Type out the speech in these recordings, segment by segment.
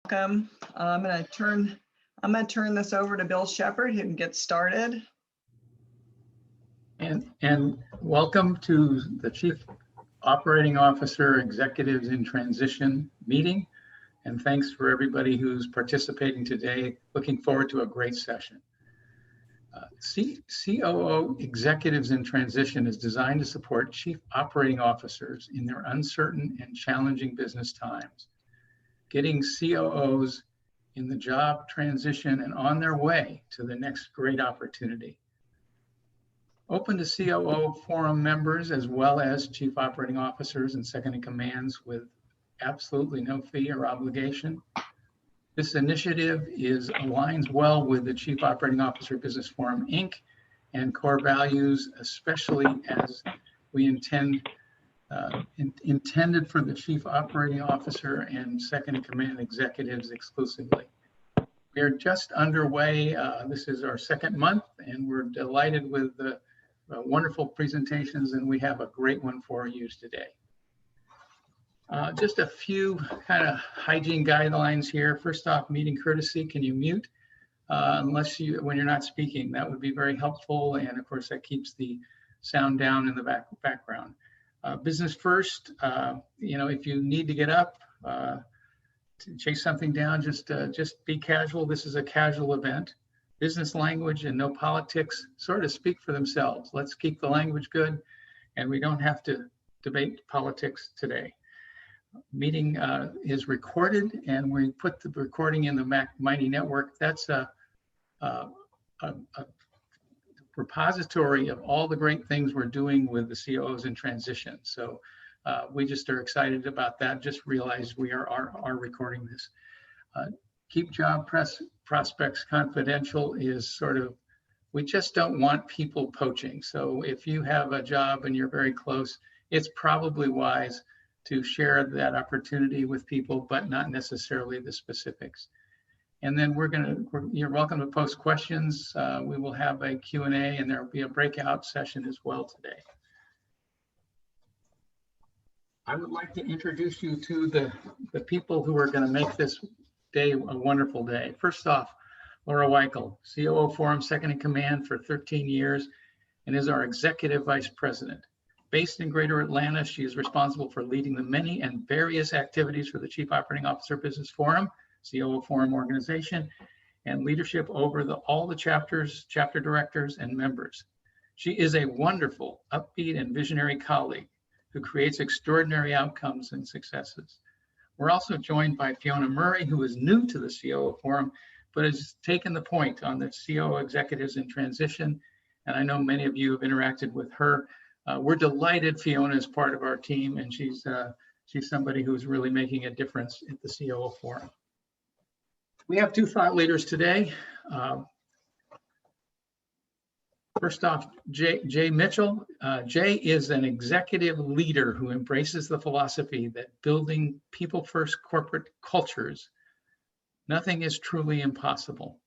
Welcome. I'm going to turn this over to Bill Shepard, who can get started. And welcome to the Chief Operating Officer Executives in Transition meeting. And thanks for everybody who's participating today. Looking forward to a great session. COO Executives in Transition is designed to support Chief Operating Officers in their uncertain and challenging business times. Getting COOs in the job transition and on their way to the next great opportunity. Open to COO forum members as well as Chief Operating Officers and second in commands with absolutely no fee or obligation. This initiative aligns well with the Chief Operating Officer Business Forum, Inc. and core values, especially as we intended for the Chief Operating Officer and second in command executives exclusively. We are just underway. This is our second month, and we're delighted with the wonderful presentations, and we have a great one for you today. Just a few kind of hygiene guidelines here. First off, meeting courtesy, can you mute? When you're not speaking, that would be very helpful. And of course, that keeps the sound down in the background. Business first, if you need to get up to chase something down, just be casual. This is a casual event. Business language and no politics sort of speak for themselves. Let's keep the language good, and we don't have to debate politics today. Meeting is recorded, and we put the recording in the Mighty Network. That's a repository of all the great things we're doing with the COOs in transition. So we just are excited about that. Just realize we are recording this. Keep job prospects confidential is sort of, we just don't want people poaching. So if you have a job and you're very close, it's probably wise to share that opportunity with people, but not necessarily the specifics. And then you're welcome to post questions. We will have a Q&A, and there will be a breakout session as well today. I would like to introduce you to the people who are going to make this day a wonderful day. First off, Laura Weichel, COO Forum second in command for 13 years and is our Executive Vice President. Based in Greater Atlanta, she is responsible for leading the many and various activities for the Chief Operating Officer Business Forum, COO Forum organization, and leadership over all the chapters, chapter directors, and members. She is a wonderful, upbeat, and visionary colleague who creates extraordinary outcomes and successes. We're also joined by Fiona Murray, who is new to the COO Forum, but has taken the point on the COO Executives in Transition, and I know many of you have interacted with her. We're delighted Fiona is part of our team, and she's somebody who's really making a difference at the COO Forum. We have two thought leaders today. First off, Jay Mitchell. Jay is an executive leader who embraces the philosophy that building people-first corporate cultures, nothing is truly impossible.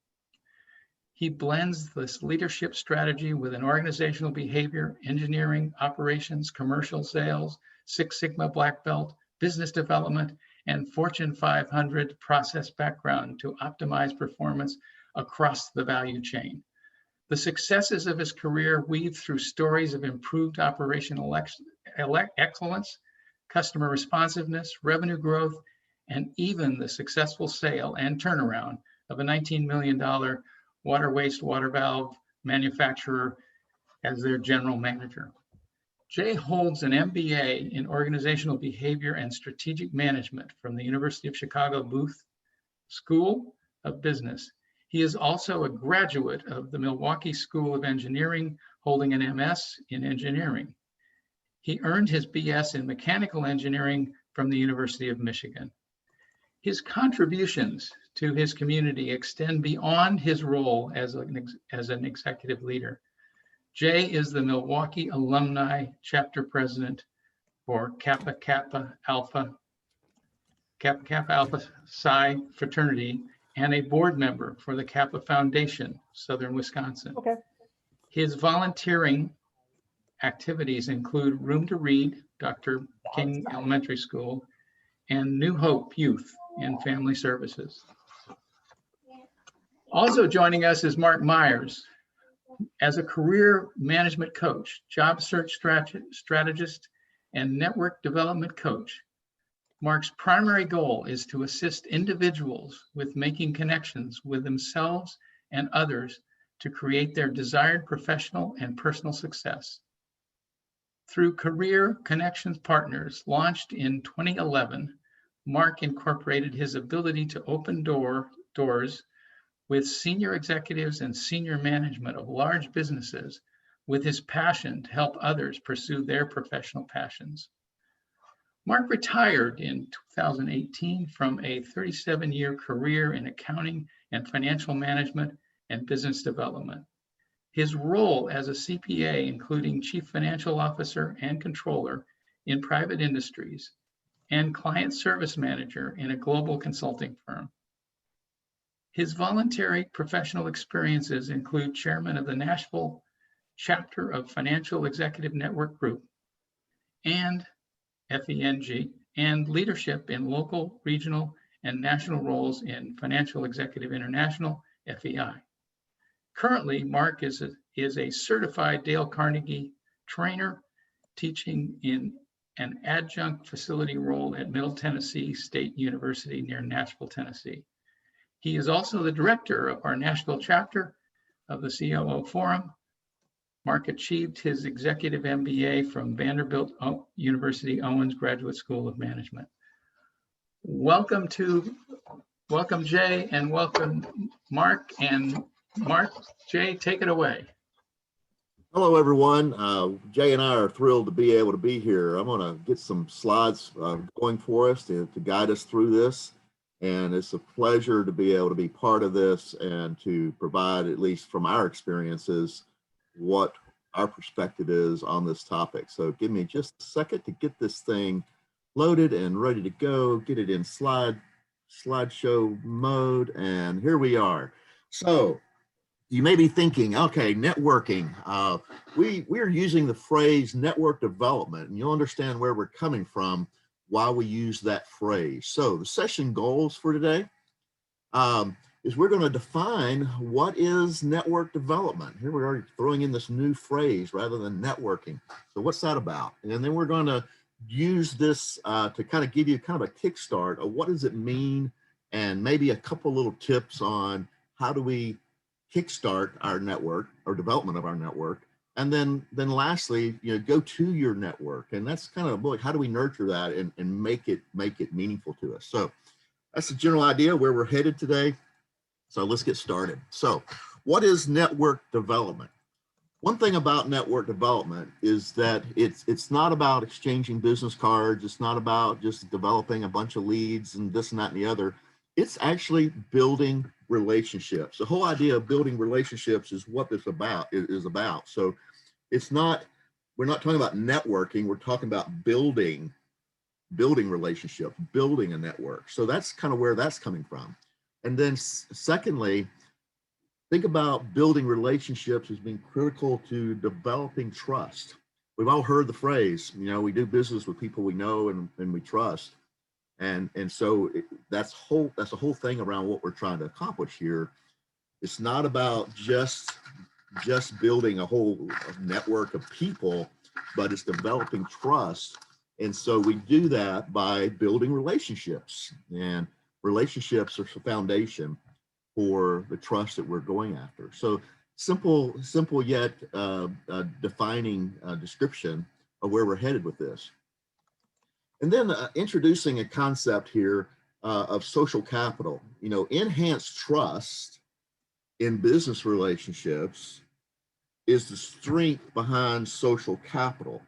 He blends this leadership strategy with an organizational behavior, engineering, operations, commercial sales, Six Sigma Black Belt, business development, and Fortune 500 process background to optimize performance across the value chain. The successes of his career weave through stories of improved operational excellence, customer responsiveness, revenue growth, and even the successful sale and turnaround of a $19 million water wastewater valve manufacturer as their general manager. Jay holds an MBA in organizational behavior and strategic management from the University of Chicago Booth School of Business. He is also a graduate of the Milwaukee School of Engineering, holding an MS in engineering. He earned his BS in mechanical engineering from the University of Michigan. His contributions to his community extend beyond his role as an executive leader. Jay is the Milwaukee Alumni Chapter President for Kappa Kappa Alpha Psi fraternity and a board member for the Kappa Foundation, Southern Wisconsin. Okay. His volunteering activities include Room to Read, Dr. King Elementary School, and New Hope Youth and Family Services. Also joining us is Mark Myers. As a career management coach, job search strategist, and network development coach, Mark's primary goal is to assist individuals with making connections with themselves and others to create their desired professional and personal success. Through Career Connections Partners, launched in 2011, Mark incorporated his ability to open doors with senior executives and senior management of large businesses with his passion to help others pursue their professional passions. Mark retired in 2018 from a 37-year career in accounting and financial management and business development. His role as a CPA, including Chief Financial Officer and Controller in private industries, and Client Service Manager in a global consulting firm. His voluntary professional experiences include Chairman of the Nashville Chapter of Financial Executive Network Group, and FENG, and leadership in local, regional, and national roles in Financial Executive International, FEI. Currently, Mark is a certified Dale Carnegie trainer, teaching in an adjunct facility role at Middle Tennessee State University near Nashville, Tennessee. He is also the director of our Nashville chapter of the COO Forum. Mark achieved his executive MBA from Vanderbilt University Owens Graduate School of Management. Welcome Jay, and welcome Mark. And Mark, Jay, take it away. Hello, everyone. Jay and I are thrilled to be able to be here. I'm going to get some slides going for us to guide us through this. And it's a pleasure to be able to be part of this and to provide, at least from our experiences, what our perspective is on this topic. So give me just a second to get this thing loaded and ready to go, get it in slideshow mode, and here we are. So you may be thinking, okay, networking. We're using the phrase network development, and you'll understand where we're coming from while we use that phrase. So the session goals for today is we're going to define what is network development. Here we are throwing in this new phrase rather than networking. So what's that about? And then we're going to use this to kind of give you kind of a kickstart of what does it mean, and maybe a couple little tips on how do we kickstart our network or development of our network. And then lastly, go to your network. And that's kind of like, how do we nurture that and make it meaningful to us? So that's the general idea where we're headed today. So let's get started. So what is network development? One thing about network development is that it's not about exchanging business cards. It's not about just developing a bunch of leads and this and that and the other. It's actually building relationships. The whole idea of building relationships is what this is about. So we're not talking about networking. We're talking about building relationships, building a network. So that's kind of where that's coming from. And then secondly, think about building relationships as being critical to developing trust. We've all heard the phrase, we do business with people we know and we trust. And so that's a whole thing around what we're trying to accomplish here. It's not about just building a whole network of people, but it's developing trust. And so we do that by building relationships, and relationships are the foundation for the trust that we're going after. So simple yet defining description of where we're headed with this. And then introducing a concept here of social capital. Enhanced trust in business relationships is the strength behind social capital.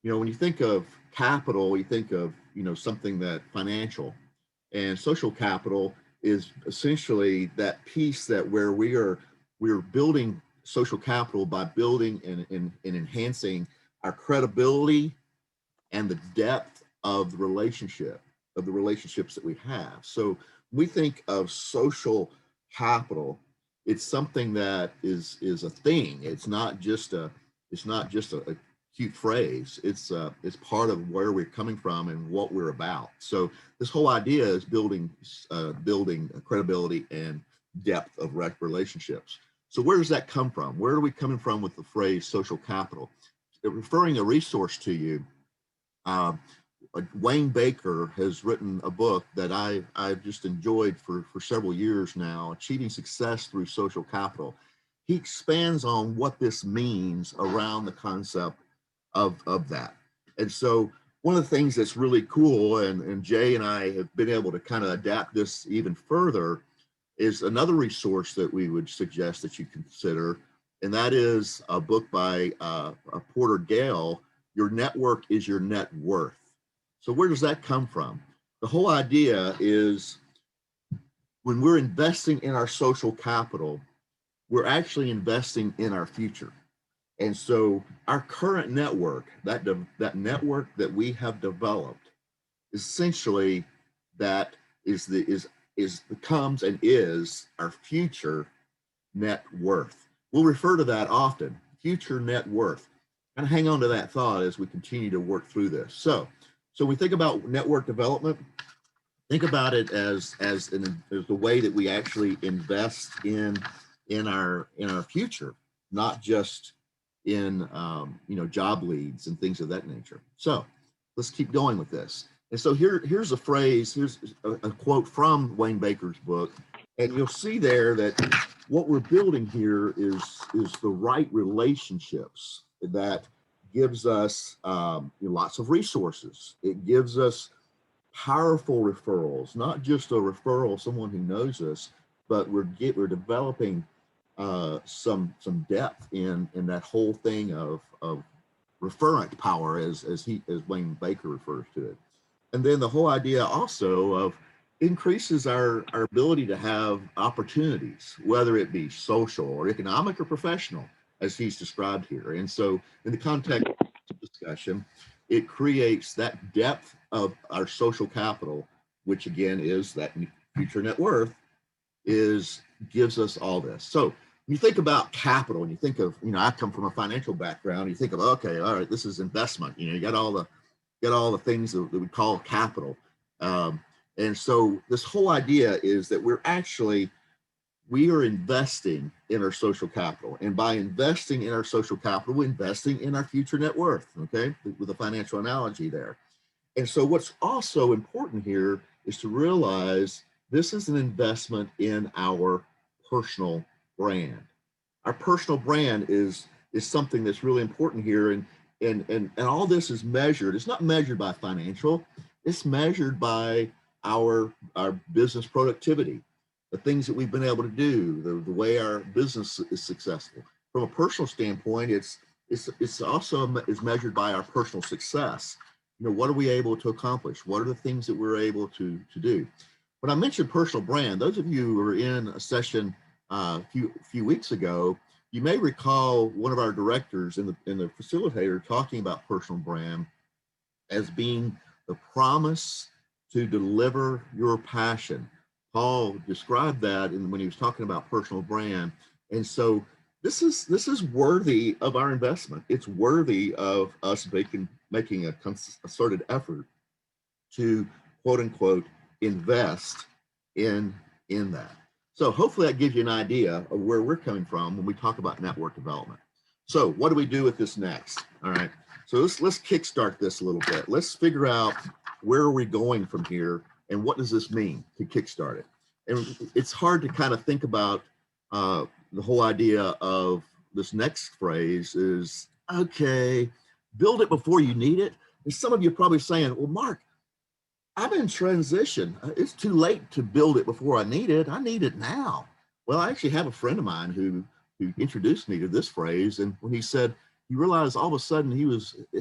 When you think of capital, you think of, something that financial, and social capital is essentially that piece that where we're building social capital by building and enhancing our credibility and the depth of the relationships that we have. So we think of social capital, it's something that is a thing. It's not just a cute phrase. It's part of where we're coming from and what we're about. So this whole idea is building credibility and depth of relationships. So where does that come from? Where are we coming from with the phrase social capital? Referring a resource to you, Wayne Baker has written a book that I've just enjoyed for several years now, Achieving Success Through Social Capital. He expands on what this means around the concept of that. And so one of the things that's really cool, and Jay and I have been able to kind of adapt this even further, is another resource that we would suggest that you consider, and that is a book by Porter Gale, Your Network is Your Net Worth. So where does that come from? The whole idea is when we're investing in our social capital, we're actually investing in our future. And so our current network, that network that we have developed, essentially that becomes and is our future net worth. We'll refer to that often, future net worth. And hang on to that thought as we continue to work through this. So we think about network development. Think about it as the way that we actually invest in our future, not just in job leads and things of that nature. So let's keep going with this. And so here's a phrase, here's a quote from Wayne Baker's book, and you'll see there that what we're building here is the right relationships that gives us lots of resources. It gives us powerful referrals, not just a referral, someone who knows us, but we're developing some depth in that whole thing of referent power, as Wayne Baker refers to it. And then the whole idea also of increases our ability to have opportunities, whether it be social or economic or professional, as he's described here. And so in the context of discussion, it creates that depth of our social capital, which again is that future net worth, gives us all this. So when you think about capital and you think of, I come from a financial background, you think of, okay, all right, this is investment. You got all the things that we call capital. And so this whole idea is that we are investing in our social capital. And by investing in our social capital, we're investing in our future net worth, okay, with a financial analogy there. And so what's also important here is to realize this is an investment in our personal brand. Our personal brand is something that's really important here. And all this is measured. It's not measured by financial, it's measured by our business productivity, the things that we've been able to do, the way our business is successful. From a personal standpoint, it's also is measured by our personal success. What are we able to accomplish? What are the things that we're able to do? When I mentioned personal brand, those of you who were in a session a few weeks ago, you may recall one of our directors and the facilitator talking about personal brand as being the promise to deliver your passion. Paul described that when he was talking about personal brand. And so this is worthy of our investment. It's worthy of us making a concerted effort to, quote unquote, invest in that. So hopefully that gives you an idea of where we're coming from when we talk about network development. So what do we do with this next? All right. So let's kickstart this a little bit. Let's figure out where are we going from here and what does this mean to kickstart it? And it's hard to kind of think about the whole idea of this next phrase is, okay, build it before you need it. And some of you are probably saying, well, Mark, I'm in transition. It's too late to build it before I need it. I need it now. Well, I actually have a friend of mine who introduced me to this phrase. And when he said, he realized all of a sudden he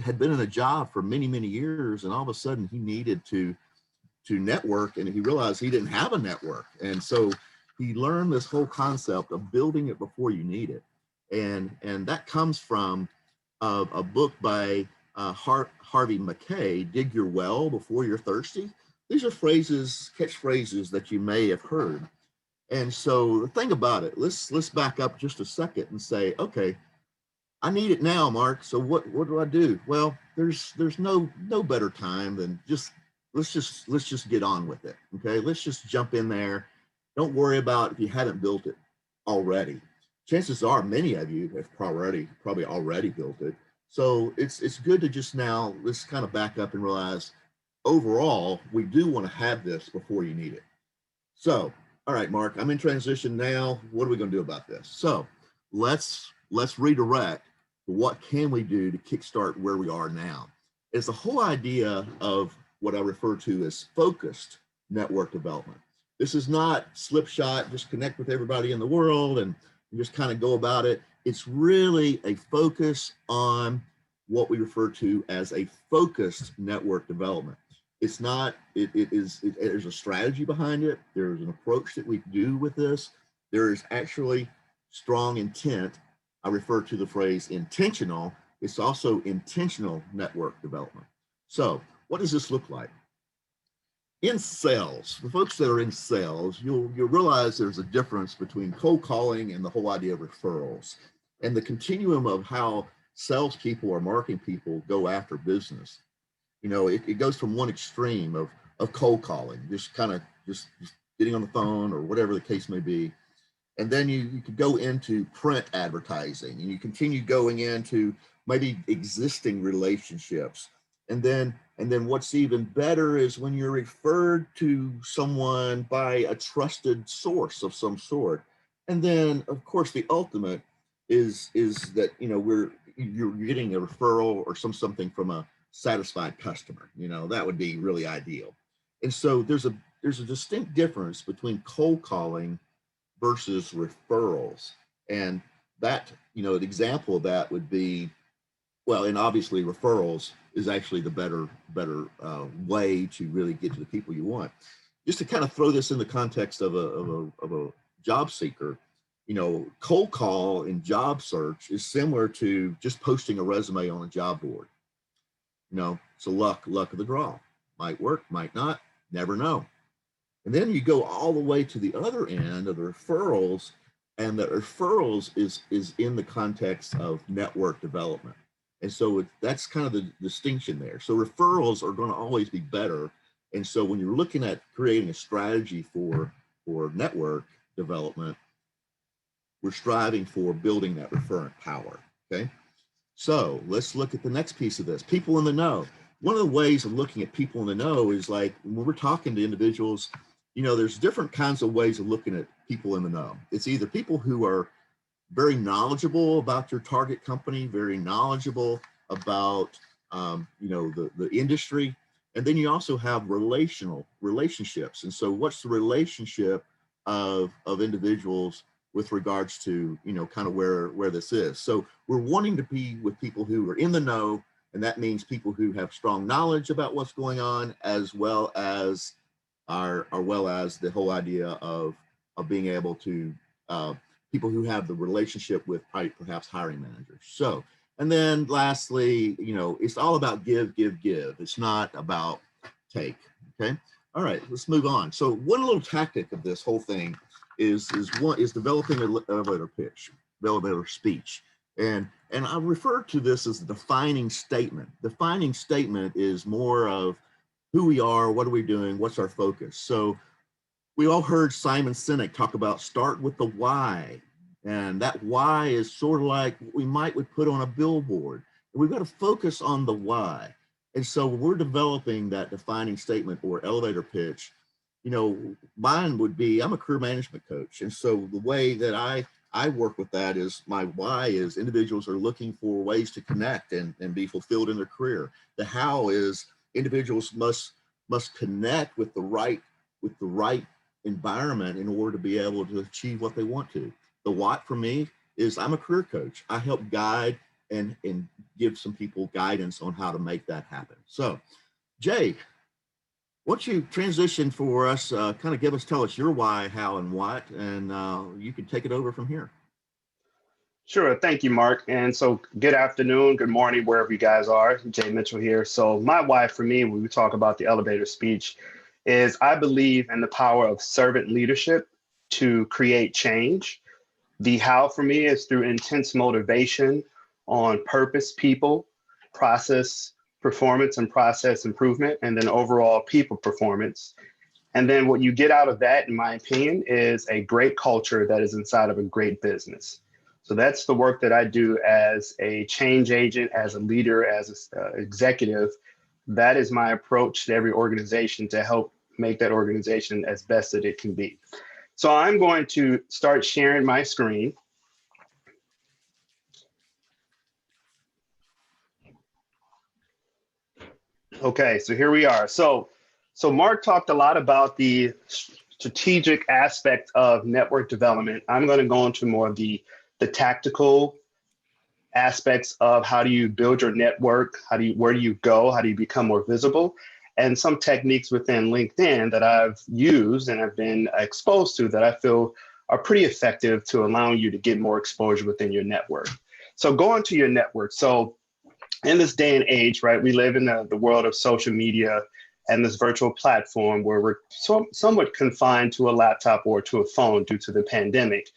had been in a job for many, many years. And all of a sudden he needed to network, and he realized he didn't have a network. And so he learned this whole concept of building it before you need it. And that comes from a book by Harvey Mackay, Dig Your Well Before You're Thirsty. These are catchphrases that you may have heard. And so the thing about it, let's back up just a second and say, okay, I need it now, Mark. So what do I do? Well, there's no better time than let's just get on with it. Okay, let's just jump in there. Don't worry about if you haven't built it already. Chances are many of you have probably already built it. So it's good to just now let's kind of back up and realize overall we do want to have this before you need it. So, all right, Mark, I'm in transition now. What are we going to do about this? So let's redirect. What can we do to kickstart where we are now? It's the whole idea of what I refer to as focused network development. This is not slipshod, just connect with everybody in the world and just kind of go about it. It's really a focus on what we refer to as a focused network development. It's not, there's a strategy behind it. There's an approach that we do with this. There is actually strong intent. I refer to the phrase intentional. It's also intentional network development. So what does this look like? In sales, the folks that are in sales, you'll realize there's a difference between cold calling and the whole idea of referrals, and the continuum of how salespeople or marketing people go after business. You know, it goes from one extreme of cold calling, just getting on the phone or whatever the case may be. And then you could go into print advertising, and you continue going into maybe existing relationships. And then what's even better is when you're referred to someone by a trusted source of some sort. And then of course the ultimate is that, you know, you're getting a referral or something from a satisfied customer. You know, that would be really ideal. And so there's a distinct difference between cold calling versus referrals. And that, you know, an example of that would be, well, and obviously referrals is actually the better way to really get to the people you want. Just to kind of throw this in the context of a job seeker, you know, cold call in job search is similar to just posting a resume on a job board. You know, it's a luck of the draw. Might work, might not, never know. And then you go all the way to the other end of the referrals, and the referrals is in the context of network development. And so that's kind of the distinction there. So referrals are going to always be better. And so when you're looking at creating a strategy for network development, we're striving for building that referent power, okay? So let's look at the next piece of this, people in the know. One of the ways of looking at people in the know is like when we're talking to individuals, you know, there's different kinds of ways of looking at people in the know. It's either people who are very knowledgeable about your target company, very knowledgeable about, you know, the industry. And then you also have relationships. And so what's the relationship of individuals with regards to, you know, kind of where this is. So we're wanting to be with people who are in the know, and that means people who have strong knowledge about what's going on, as well as the whole idea of being able to people who have the relationship with perhaps hiring managers. So, and then lastly, you know, it's all about give. It's not about take. Okay. All right, let's move on. So one little tactic of this whole thing is developing an elevator pitch, elevator speech. And I refer to this as the defining statement. Defining statement is more of who we are, what are we doing, what's our focus. So we all heard Simon Sinek talk about start with the why. And that why is sort of like what we would put on a billboard. And we've got to focus on the why. And so when we're developing that defining statement or elevator pitch, you know, mine would be, I'm a career management coach. And so the way that I work with that is my why is individuals are looking for ways to connect and be fulfilled in their career. The how is individuals must connect with the right environment in order to be able to achieve what they want to. The what for me is I'm a career coach. I help guide and give some people guidance on how to make that happen. So Jay, why don't you transition for us, tell us your why, how, and what, and you can take it over from here. Sure. Thank you, Mark. And so good afternoon, good morning, wherever you guys are. Jay Mitchell here. So my why for me, when we talk about the elevator speech, is I believe in the power of servant leadership to create change. The how for me is through intense motivation, on purpose, people, process performance and process improvement, and then overall people performance. And then what you get out of that, in my opinion, is a great culture that is inside of a great business. So that's the work that I do as a change agent, as a leader, as an executive. That is my approach to every organization to help make that organization as best that it can be. So I'm going to start sharing my screen. Okay, so here we are. So Mark talked a lot about the strategic aspect of network development. I'm going to go into more of the tactical aspects of how do you build your network, where do you go, how do you become more visible, and some techniques within LinkedIn that I've used and I've been exposed to that I feel are pretty effective to allowing you to get more exposure within your network. So go into your network. So in this day and age, right, we live in the world of social media and this virtual platform where we're somewhat confined to a laptop or to a phone due to the pandemic.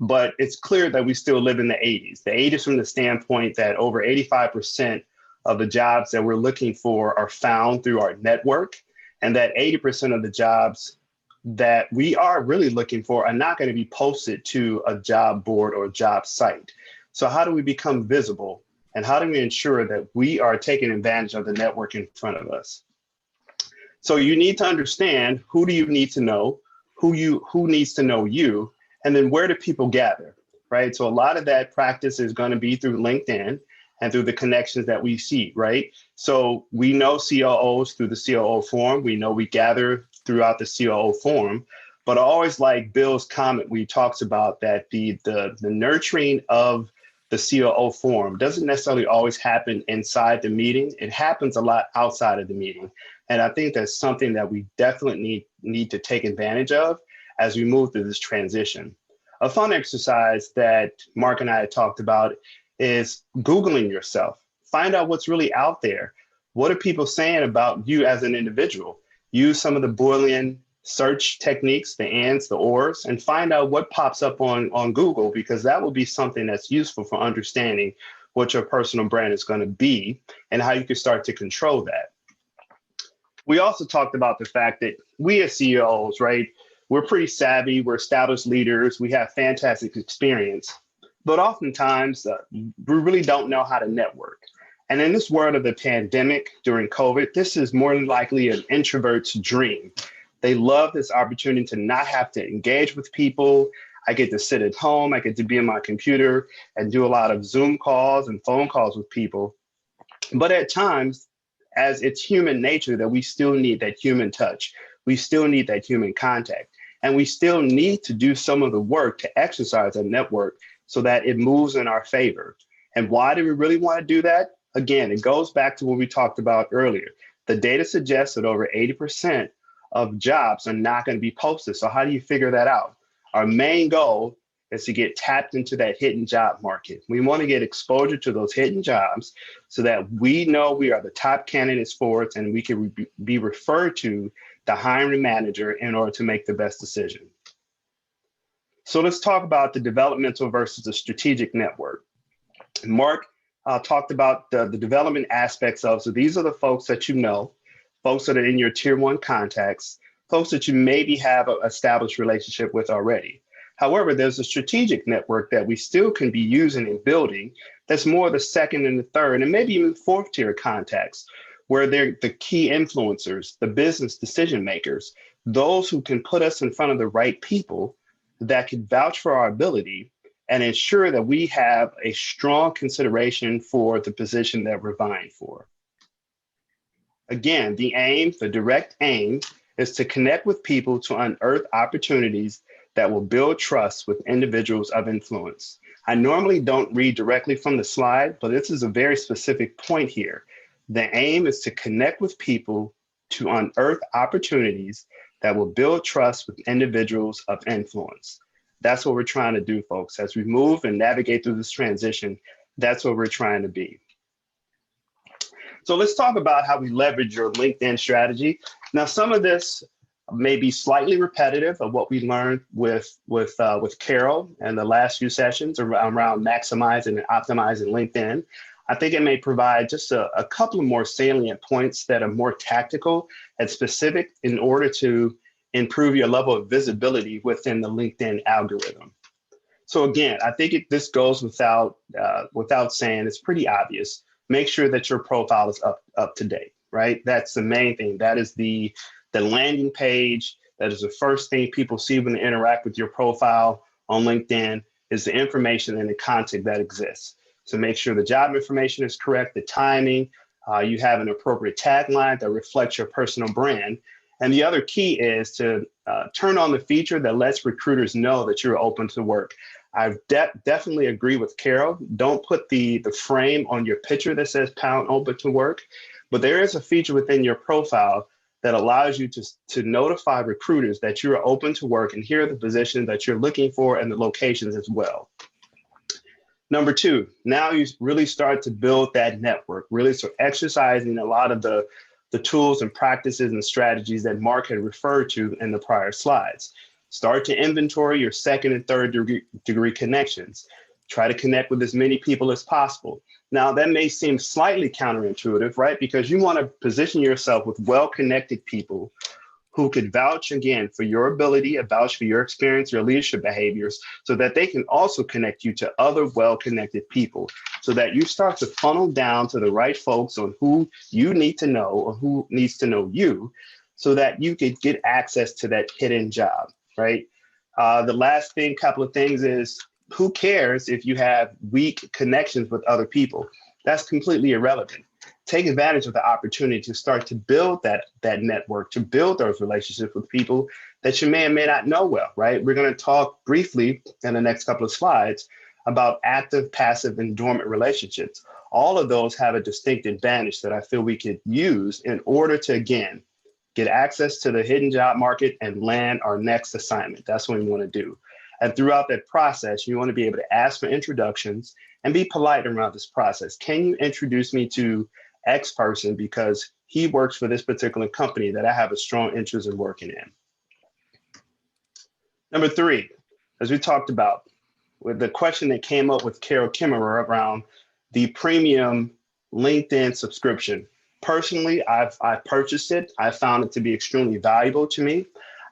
But it's clear that we still live in the 80s. The 80s from the standpoint that over 85% of the jobs that we're looking for are found through our network, and that 80% of the jobs that we are really looking for are not going to be posted to a job board or job site. So how do we become visible? And how do we ensure that we are taking advantage of the network in front of us? So you need to understand, who do you need to know, who needs to know you, and then where do people gather, right? So a lot of that practice is going to be through LinkedIn and through the connections that we see, right? So we know COOs through the COO forum. We know we gather throughout the COO forum. But I always like Bill's comment where he talks about that the nurturing of the COO forum doesn't necessarily always happen inside the meeting. It happens a lot outside of the meeting. And I think that's something that we definitely need to take advantage of as we move through this transition. A fun exercise that Mark and I had talked about is Googling yourself. Find out what's really out there. What are people saying about you as an individual? Use some of the Boolean search techniques, the ands, the ors, and find out what pops up on Google, because that will be something that's useful for understanding what your personal brand is going to be and how you can start to control that. We also talked about the fact that we as CEOs, right, we're pretty savvy, we're established leaders, we have fantastic experience, but oftentimes we really don't know how to network. And in this world of the pandemic during COVID, this is more than likely an introvert's dream. They love this opportunity to not have to engage with people. I get to sit at home, I get to be on my computer and do a lot of Zoom calls and phone calls with people. But at times, as it's human nature that we still need that human touch. We still need that human contact. And we still need to do some of the work to exercise a network so that it moves in our favor. And why do we really want to do that? Again, it goes back to what we talked about earlier. The data suggests that over 80% of jobs are not going to be posted. So how do you figure that out? Our main goal is to get tapped into that hidden job market. We want to get exposure to those hidden jobs so that we know we are the top candidates for it and we can be referred to the hiring manager in order to make the best decision. So let's talk about the developmental versus the strategic network. Mark talked about the development aspects of, so these are the folks that you know, folks that are in your tier one contacts, folks that you maybe have an established relationship with already. However, there's a strategic network that we still can be using and building that's more the second and the third and maybe even fourth tier contacts, where they're the key influencers, the business decision makers, those who can put us in front of the right people that can vouch for our ability and ensure that we have a strong consideration for the position that we're vying for. Again, the aim, the direct aim, is to connect with people to unearth opportunities that will build trust with individuals of influence. I normally don't read directly from the slide, but this is a very specific point here. The aim is to connect with people to unearth opportunities that will build trust with individuals of influence. That's what we're trying to do, folks. As we move and navigate through this transition, that's what we're trying to be. So let's talk about how we leverage your LinkedIn strategy. Now, some of this maybe slightly repetitive of what we learned with Carol and the last few sessions around maximizing and optimizing LinkedIn. I think it may provide just a couple of more salient points that are more tactical and specific in order to improve your level of visibility within the LinkedIn algorithm. So again, I think this goes without saying. It's pretty obvious. Make sure that your profile is up to date, right? That's the main thing. That is the landing page. That is the first thing people see when they interact with your profile on LinkedIn, is the information and the content that exists. So make sure the job information is correct, the timing, you have an appropriate tagline that reflects your personal brand. And the other key is to turn on the feature that lets recruiters know that you're open to work. I definitely agree with Carol. Don't put the frame on your picture that says pound open to work, but there is a feature within your profile that allows you to notify recruiters that you're open to work, and here are the positions that you're looking for and the locations as well. Number two, now you really start to build that network, really start exercising a lot of the tools and practices and strategies that Mark had referred to in the prior slides. Start to inventory your second and third degree connections. Try to connect with as many people as possible. Now, that may seem slightly counterintuitive, right? Because you want to position yourself with well-connected people who could vouch, again, for your ability, vouch for your experience, your leadership behaviors, so that they can also connect you to other well-connected people, so that you start to funnel down to the right folks on who you need to know or who needs to know you, so that you could get access to that hidden job, right? The last thing, couple of things is, who cares if you have weak connections with other people? That's completely irrelevant. Take advantage of the opportunity to start to build that network, to build those relationships with people that you may or may not know well, right? We're going to talk briefly in the next couple of slides about active, passive, and dormant relationships. All of those have a distinct advantage that I feel we could use in order to, again, get access to the hidden job market and land our next assignment. That's what we want to do. And throughout that process, you want to be able to ask for introductions and be polite around this process. Can you introduce me to X person because he works for this particular company that I have a strong interest in working in? Number three, as we talked about, with the question that came up with Carol Kimmerer around the premium LinkedIn subscription. Personally, I've purchased it. I found it to be extremely valuable to me.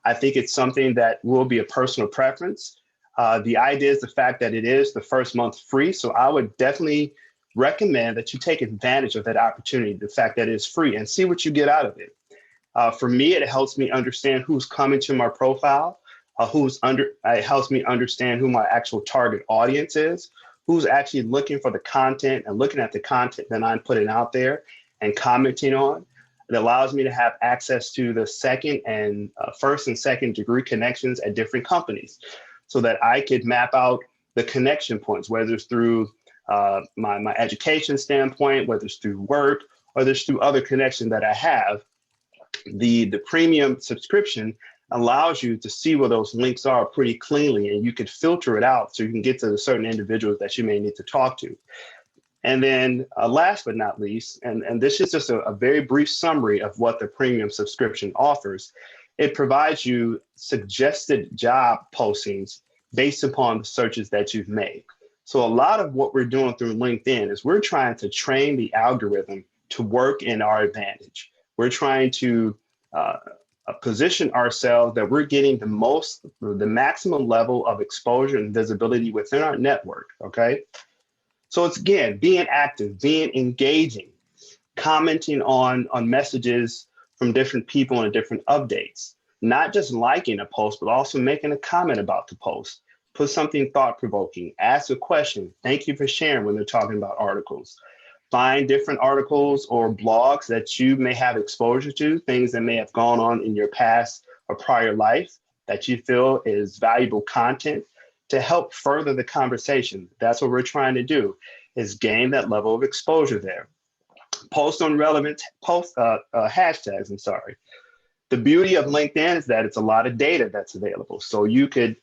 I think it's something that will be a personal preference. The idea is the fact that it is the first month free. So I would definitely recommend that you take advantage of that opportunity, the fact that it's free, and see what you get out of it. For me, it helps me understand who's coming to my profile, it helps me understand who my actual target audience is, who's actually looking for the content and looking at the content that I'm putting out there and commenting on. It allows me to have access to the first and second degree connections at different companies, so that I could map out the connection points, whether it's through my education standpoint, whether it's through work, or there's through other connections that I have. The premium subscription allows you to see where those links are pretty cleanly, and you could filter it out so you can get to the certain individuals that you may need to talk to. And then last but not least, and this is just a very brief summary of what the premium subscription offers. It provides you suggested job postings based upon the searches that you've made. So a lot of what we're doing through LinkedIn is we're trying to train the algorithm to work in our advantage. We're trying to position ourselves that we're getting the maximum level of exposure and visibility within our network, okay? So it's, again, being active, being engaging, commenting on messages from different people and different updates, not just liking a post, but also making a comment about the post. Put something thought-provoking, ask a question. Thank you for sharing when they're talking about articles. Find different articles or blogs that you may have exposure to, things that may have gone on in your past or prior life that you feel is valuable content to help further the conversation. That's what we're trying to do, is gain that level of exposure there. Post on relevant hashtags, The beauty of LinkedIn is that it's a lot of data that's available. So you could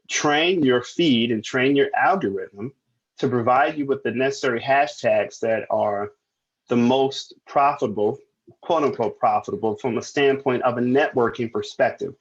train your feed and train your algorithm to provide you with the necessary hashtags that are the most profitable quote unquote profitable from a standpoint of a networking perspective.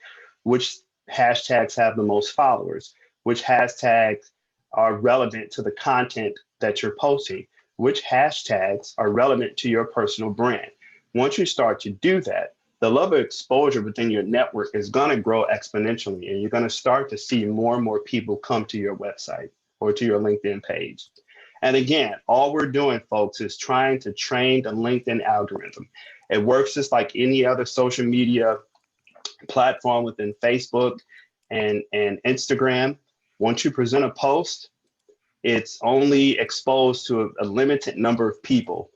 Which hashtags have the most followers? Which hashtags are relevant to the content that you're posting? Which hashtags are relevant to your personal brand? Once you start to do that, the level of exposure within your network is going to grow exponentially, and you're going to start to see more and more people come to your website or to your LinkedIn page. And again, all we're doing, folks, is trying to train the LinkedIn algorithm. It works just like any other social media platform within Facebook and Instagram. Once you present a post, it's only exposed to a limited number of people.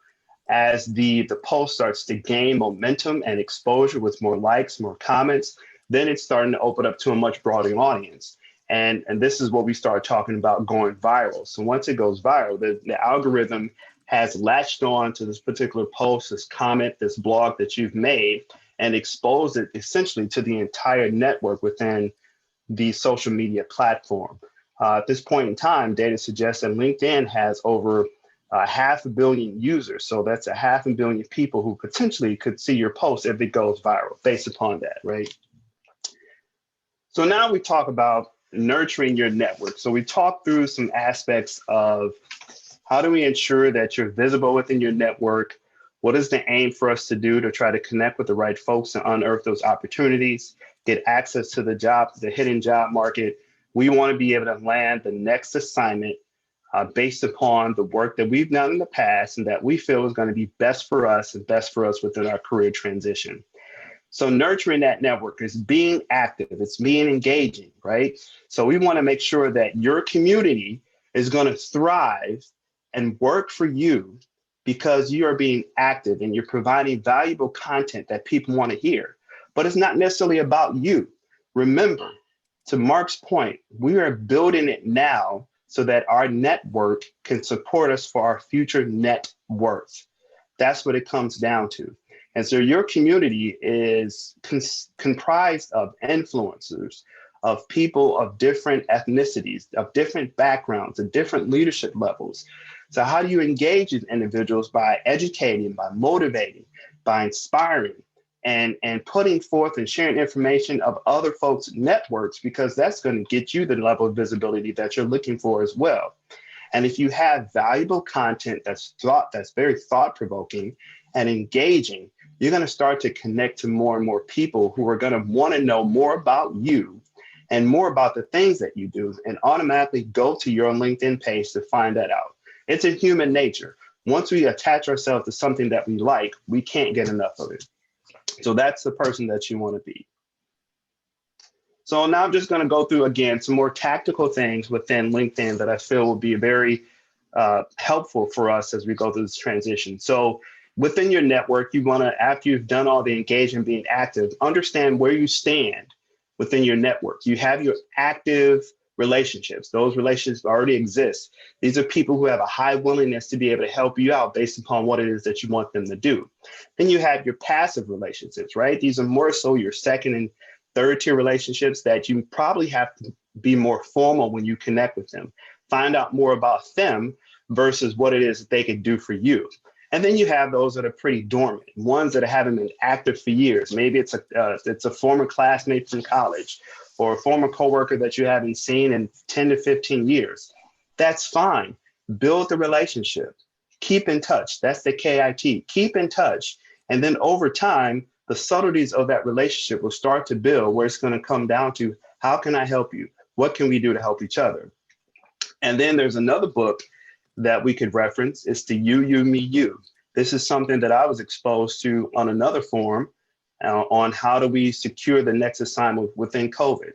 As the post starts to gain momentum and exposure with more likes, more comments, then it's starting to open up to a much broader audience. And this is what we start talking about going viral. So once it goes viral, the algorithm has latched on to this particular post, this comment, this blog that you've made, and exposed it essentially to the entire network within the social media platform. At this point in time, data suggests that LinkedIn has over 500 million users. So that's 500 million people who potentially could see your post if it goes viral based upon that, right? So now we talk about nurturing your network. So we talked through some aspects of how do we ensure that you're visible within your network? What is the aim for us to do to try to connect with the right folks and unearth those opportunities, get access to the hidden job market? We want to be able to land the next assignment based upon the work that we've done in the past and that we feel is going to be best for us and best for us within our career transition. So nurturing that network is being active, it's being engaging, right? So we want to make sure that your community is going to thrive and work for you because you are being active and you're providing valuable content that people want to hear. But it's not necessarily about you. Remember, to Mark's point, we are building it now so that our network can support us for our future net worth. That's what it comes down to. And so your community is comprised of influencers, of people of different ethnicities, of different backgrounds, of different leadership levels. So how do you engage with individuals? By educating, by motivating, by inspiring, and putting forth and sharing information of other folks' networks, because that's going to get you the level of visibility that you're looking for as well. And if you have valuable content that's very thought-provoking and engaging, you're going to start to connect to more and more people who are going to want to know more about you and more about the things that you do, and automatically go to your LinkedIn page to find that out. It's in human nature. Once we attach ourselves to something that we like, we can't get enough of it. So that's the person that you want to be. So now I'm just going to go through, again, some more tactical things within LinkedIn that I feel will be very helpful for us as we go through this transition. So within your network, you want to, after you've done all the engagement, being active, understand where you stand within your network. You have your active relationships. Those relationships already exist. These are people who have a high willingness to be able to help you out based upon what it is that you want them to do. Then you have your passive relationships, right? These are more so your second and third tier relationships that you probably have to be more formal when you connect with them. Find out more about them versus what it is that they could do for you. And then you have those that are pretty dormant, ones that haven't been active for years. Maybe it's a former classmate from college or a former coworker that you haven't seen in 10 to 15 years. That's fine. Build the relationship. Keep in touch. That's the KIT. Keep in touch. And then over time, the subtleties of that relationship will start to build, where it's going to come down to, how can I help you? What can we do to help each other? And then there's another book that we could reference. It's the You, Me, You. This is something that I was exposed to on another forum on how do we secure the next assignment within COVID.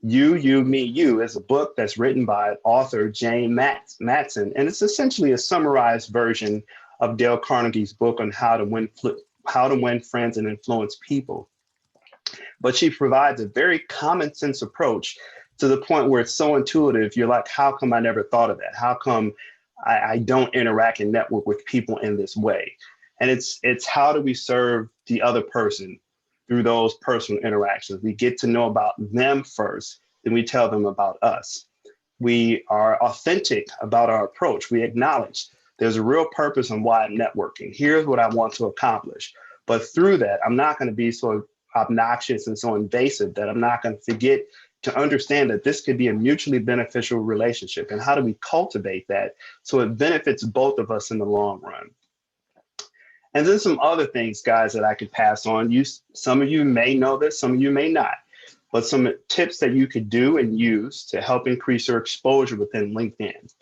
You, Me, You is a book that's written by author Jane Matson, and it's essentially a summarized version of Dale Carnegie's book on how to win friends and influence people. But she provides a very common sense approach to the point where it's so intuitive. You're like, how come I never thought of that? How come I don't interact and network with people in this way? And it's how do we serve the other person through those personal interactions? We get to know about them first, then we tell them about us. We are authentic about our approach. We acknowledge there's a real purpose on why I'm networking. Here's what I want to accomplish. But through that, I'm not going to be so obnoxious and so invasive that I'm not going to forget to understand that this could be a mutually beneficial relationship. And how do we cultivate that so it benefits both of us in the long run? And then some other things, guys, that I could pass on. Some of you may know this, some of you may not, but some tips that you could do and use to help increase your exposure within LinkedIn.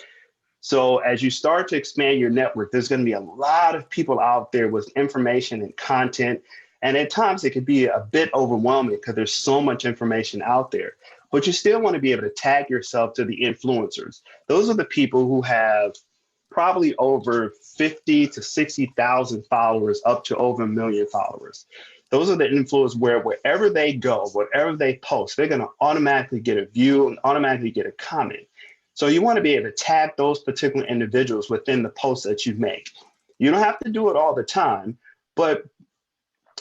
So as you start to expand your network, there's going to be a lot of people out there with information and content. And at times it could be a bit overwhelming because there's so much information out there. But you still want to be able to tag yourself to the influencers. Those are the people who have probably over 50 to 60,000 followers, up to over 1 million followers. Those are the influencers where wherever they go, whatever they post, they're going to automatically get a view and automatically get a comment. So you want to be able to tag those particular individuals within the posts that you make. You don't have to do it all the time, but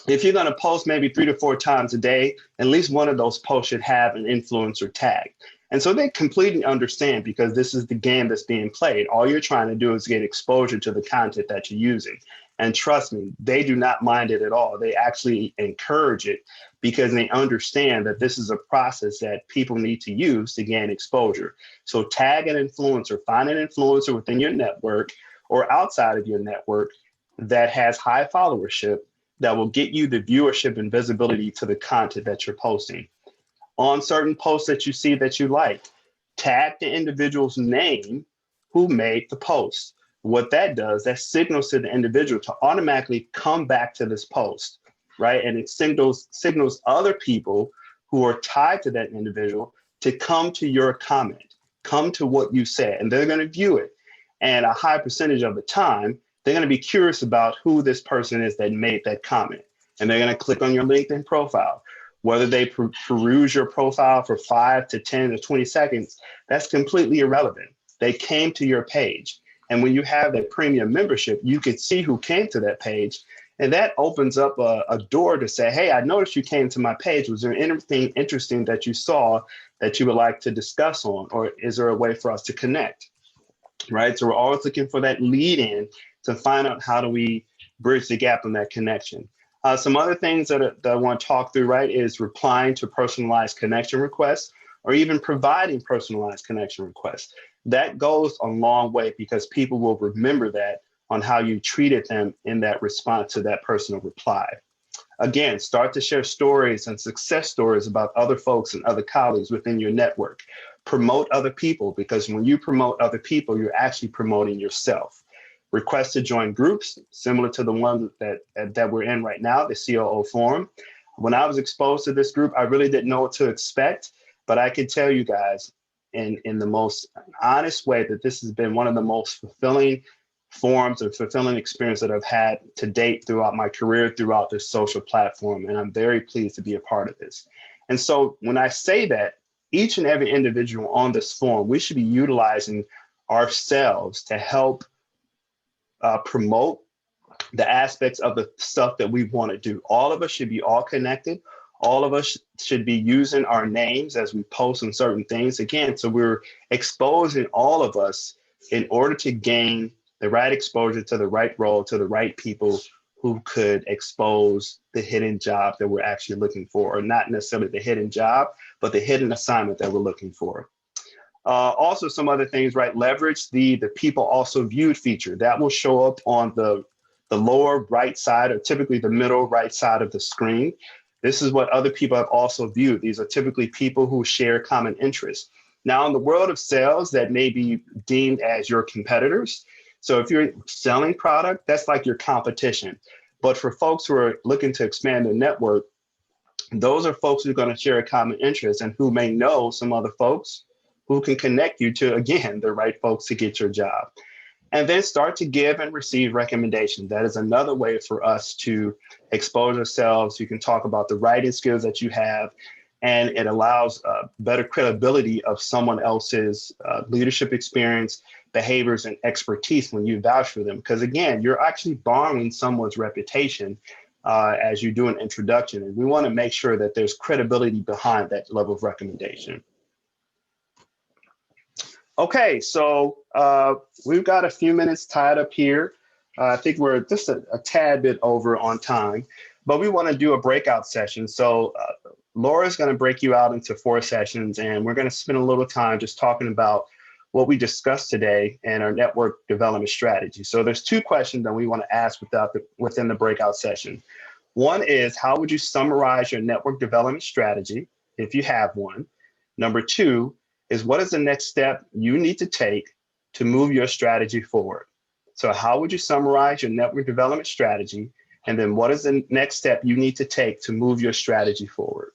if you're going to post maybe 3 to 4 times a day, at least one of those posts should have an influencer tag. And so they completely understand, because this is the game that's being played. All you're trying to do is get exposure to the content that you're using. And trust me, they do not mind it at all. They actually encourage it because they understand that this is a process that people need to use to gain exposure. So tag an influencer, find an influencer within your network or outside of your network that has high followership that will get you the viewership and visibility to the content that you're posting. On certain posts that you see that you like, tag the individual's name who made the post. What that does, that signals to the individual to automatically come back to this post, right? And it signals other people who are tied to that individual to come to your comment, come to what you said, and they're going to view it. And a high percentage of the time, they're going to be curious about who this person is that made that comment. And they're going to click on your LinkedIn profile. Whether they peruse your profile for 5 to 10 to 20 seconds, that's completely irrelevant. They came to your page. And when you have that premium membership, you can see who came to that page. And that opens up a door to say, hey, I noticed you came to my page. Was there anything interesting that you saw that you would like to discuss on? Or is there a way for us to connect? Right? So we're always looking for that lead in to find out how do we bridge the gap in that connection. Some other things that I want to talk through, right, is replying to personalized connection requests or even providing personalized connection requests. That goes a long way because people will remember that on how you treated them in that response to that personal reply. Again, start to share stories and success stories about other folks and other colleagues within your network. Promote other people, because when you promote other people, you're actually promoting yourself. Request to join groups similar to the one that we're in right now, the COO Forum. When I was exposed to this group, I really didn't know what to expect, but I can tell you guys in the most honest way that this has been one of the most fulfilling forums and fulfilling experience that I've had to date throughout my career, throughout this social platform. And I'm very pleased to be a part of this. And so when I say that, each and every individual on this forum, we should be utilizing ourselves to help promote the aspects of the stuff that we want to do. All of us should be all connected. All of us should be using our names as we post on certain things. Again, so we're exposing all of us in order to gain the right exposure to the right role, to the right people who could expose the hidden job that we're actually looking for, or not necessarily the hidden job, but the hidden assignment that we're looking for. Also, some other things, right? Leverage the people also viewed feature. That will show up on the lower right side, or typically the middle right side of the screen. This is what other people have also viewed. These are typically people who share common interests. Now, in the world of sales, that may be deemed as your competitors. So if you're selling product, that's like your competition. But for folks who are looking to expand their network, those are folks who are going to share a common interest and who may know some other folks who can connect you to, again, the right folks to get your job. And then start to give and receive recommendations. That is another way for us to expose ourselves. You can talk about the writing skills that you have, and it allows better credibility of someone else's leadership experience, behaviors, and expertise when you vouch for them. Because again, you're actually borrowing someone's reputation as you do an introduction. And we want to make sure that there's credibility behind that level of recommendation. Okay, so we've got a few minutes tied up here. I think we're just a tad bit over on time, but we want to do a breakout session. So Laura's going to break you out into 4 sessions, and we're going to spend a little time just talking about what we discussed today and our network development strategy. So there's 2 questions that we want to ask within the breakout session. One is, how would you summarize your network development strategy if you have one? Number 2 is, what is the next step you need to take to move your strategy forward? So how would you summarize your network development strategy? And then what is the next step you need to take to move your strategy forward?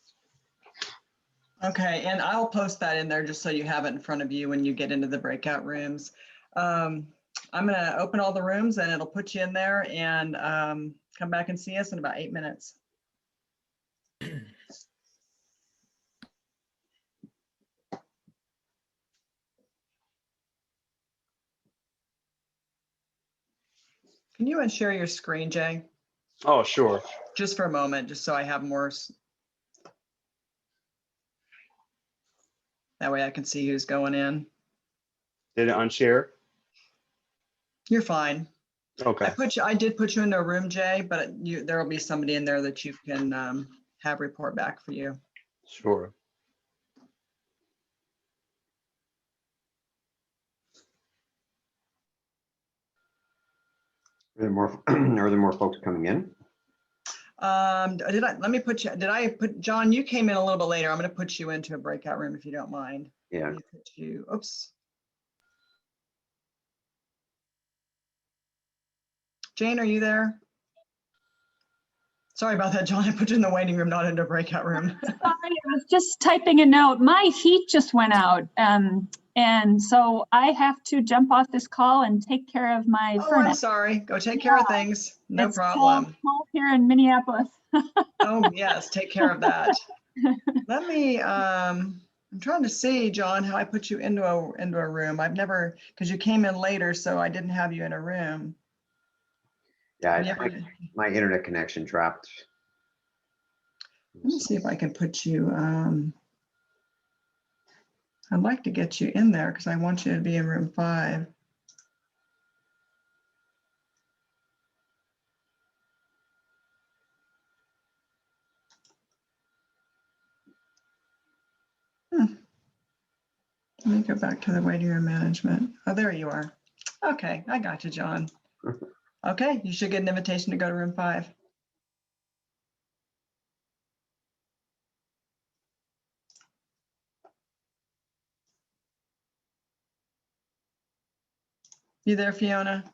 Okay, and I'll post that in there just so you have it in front of you when you get into the breakout rooms. I'm going to open all the rooms and it'll put you in there, and come back and see us in about 8 minutes. Can you unshare your screen, Jay? Oh, sure. Just for a moment, just so I have more. That way I can see who's going in. Did it unshare? You're fine. Okay. I did put you into a room, Jay, but there will be somebody in there that you can have report back for you. Sure. Are there more folks coming in? John, you came in a little bit later. I'm going to put you into a breakout room if you don't mind. Yeah. Let me put you, oops. Jane, are you there? Sorry about that, John. I put you in the waiting room, not into a breakout room. Sorry, I was just typing a note. My heat just went out. And so I have to jump off this call and take care of my Oh, I'm furnace. sorry. Go take care of things. No It's problem. cold here in Minneapolis. Oh, yes, take care of that. Let me, I'm trying to see, John, how I put you into a room. I've never, because you came in later, so I didn't have you in a room. Yeah, my internet connection dropped. Let me see if I can put you, I'd like to get you in there because I want you to be in room 5. Let me go back to the waiting room management. Oh, there you are. Okay, I got you, John. Okay, you should get an invitation to go to room 5. You there, Fiona?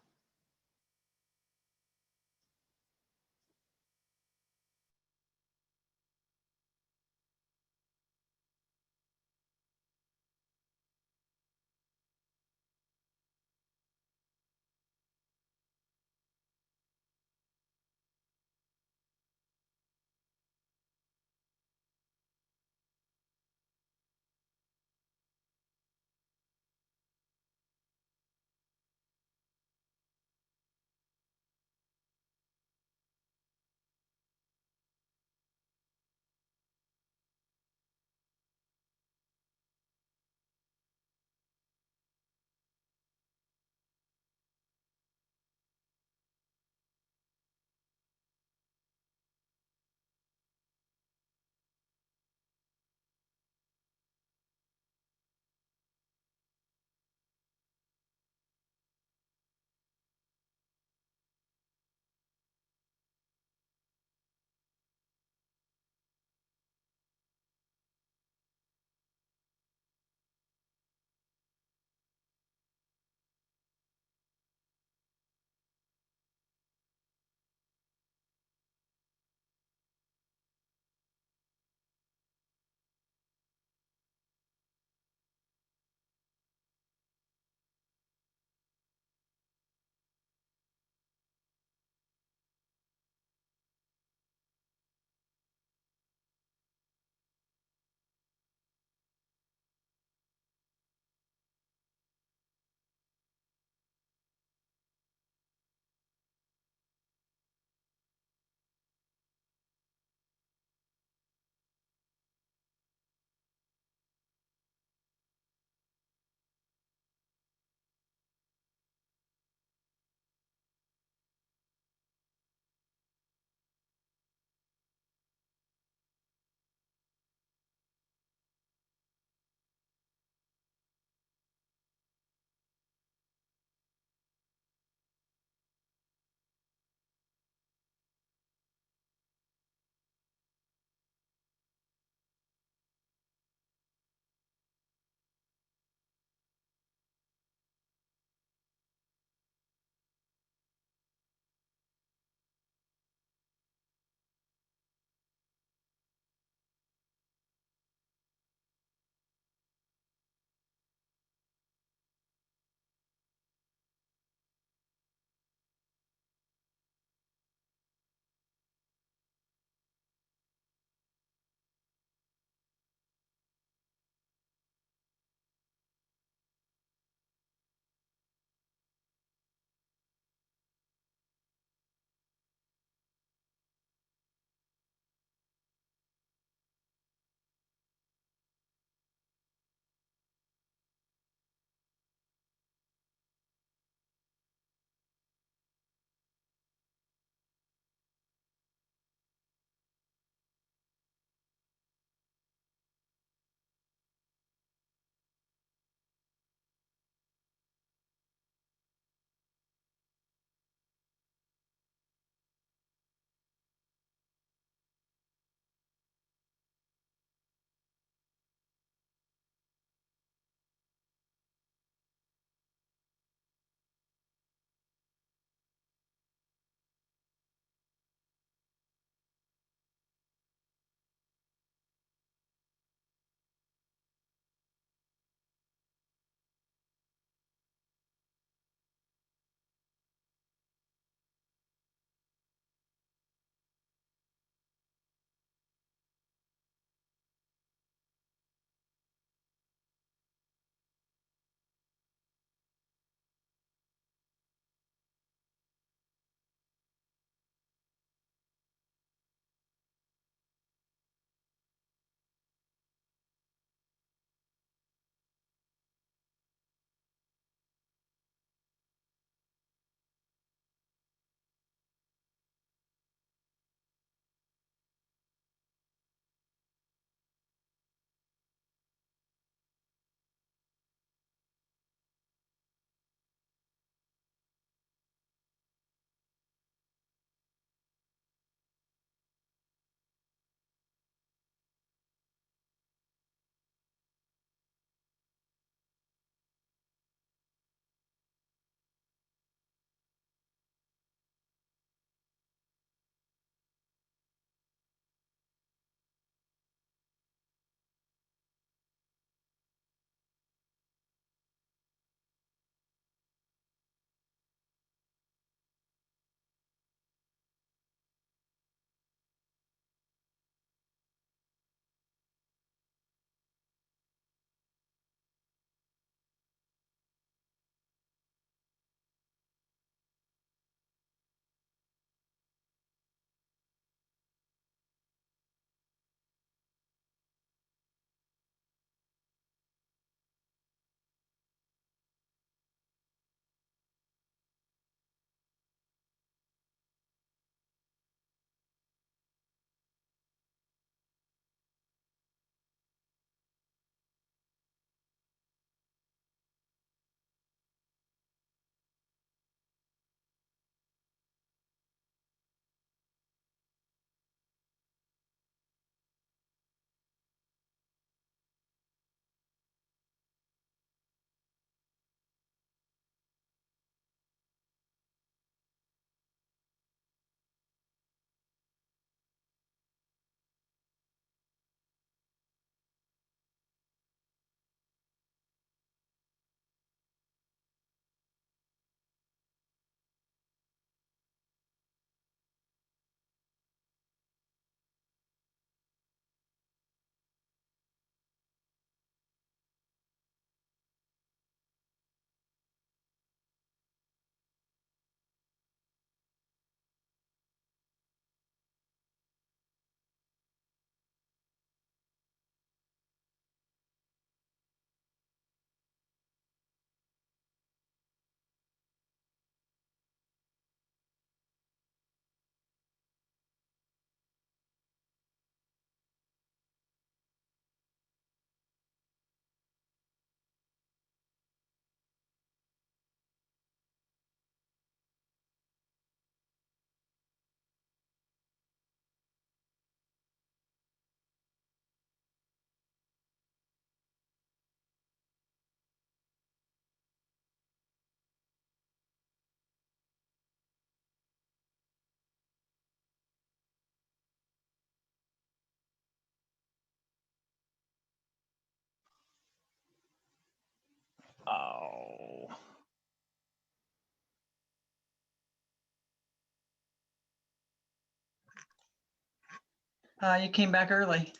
You came back early.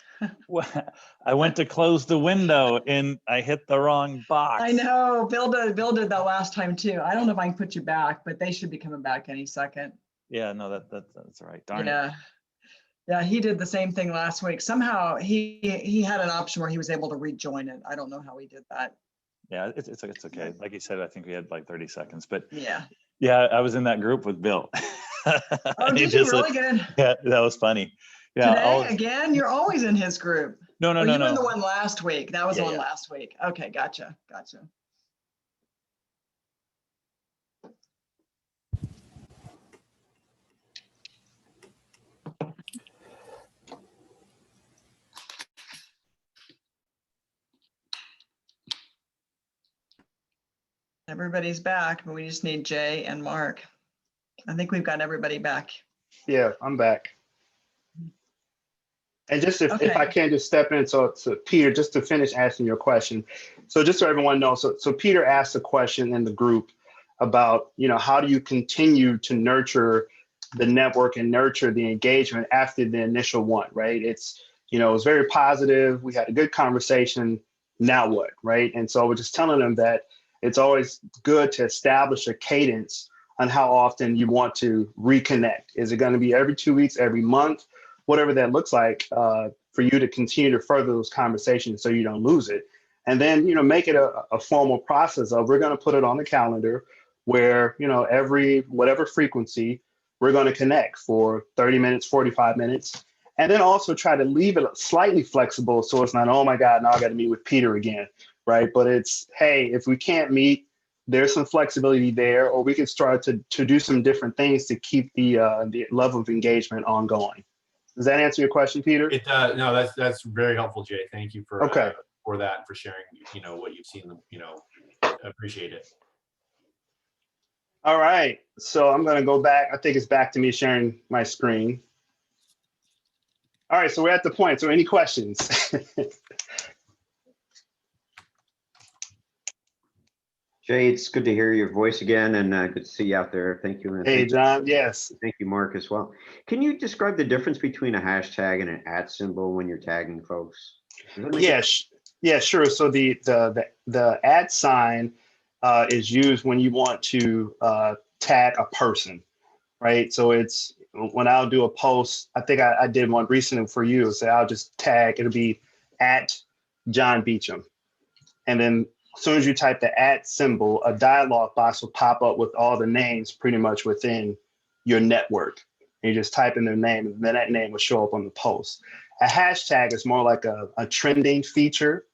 Well, I went to close the window and I hit the wrong box. I know, Bill did that last time too. I don't know if I can put you back, but they should be coming back any second. Yeah, no, that's all right. Darn it. Yeah. Yeah, he did the same thing last week. Somehow he had an option where he was able to rejoin it. I don't know how he did that. Yeah, it's okay. Like you said, I think we had like 30 seconds, but Yeah. yeah, I was in that group with Bill. Oh, did you really get in Yeah, that was funny. Yeah. today again? You're always in his group. No, You were in the no. one last week. That was the Yeah, one yeah. last week. Okay, gotcha. Everybody's back, but we just need Jay and Mark. I think we've got everybody back. Yeah, I'm back. And just if Okay. I can just step in, so Peter, just to finish answering your question. So just so everyone knows, so Peter asked a question in the group about, how do you continue to nurture the network and nurture the engagement after the initial one, right? It's, it was very positive. We had a good conversation. Now what, right? And so we're just telling them that it's always good to establish a cadence on how often you want to reconnect. Is it going to be every 2 weeks, every month, whatever that looks like, for you to continue to further those conversations so you don't lose it? And then, make it a formal process of, we're going to put it on the calendar where, every whatever frequency, we're going to connect for 30 minutes, 45 minutes. And then also try to leave it slightly flexible so it's not, oh my God, now I got to meet with Peter again, right? But it's, hey, if we can't meet, there's some flexibility there, or we can start to do some different things to keep the level of engagement ongoing. Does that answer your question, Peter? It does. No, that's very helpful, Jay. Thank you for Okay. For that and for sharing, what you've seen. Appreciate it. All right. So I'm going to go back. I think it's back to me sharing my screen. All right. So we're at the point. So any questions? Jay, it's good to hear your voice again, and good to see you out there. Thank you. And Hey, John. Yes. thank you, Mark, as well. Can you describe the difference between a hashtag and an @ symbol when you're tagging folks? Yeah, sure. So the @ sign is used when you want to tag a person, right? So it's when I'll do a post. I think I did one recently for you. So I'll just tag. It'll be @John Beecham, and then as soon as you type the @ symbol, a dialog box will pop up with all the names pretty much within your network. And you just type in their name, and then that name will show up on the post. A hashtag is more like a trending feature.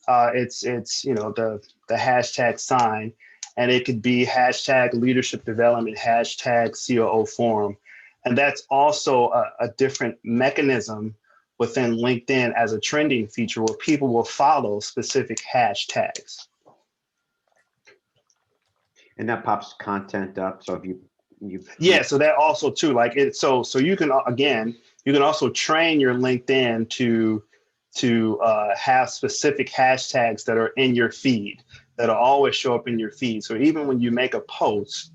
It's the hashtag sign, and it could be hashtag leadership development, hashtag COO forum. And that's also a different mechanism within LinkedIn as a trending feature where people will follow specific hashtags. And that pops content up. So if you Yeah, so that also too, like it, so you can, again, you can also train your LinkedIn to have specific hashtags that are in your feed, that'll always show up in your feed. So even when you make a post,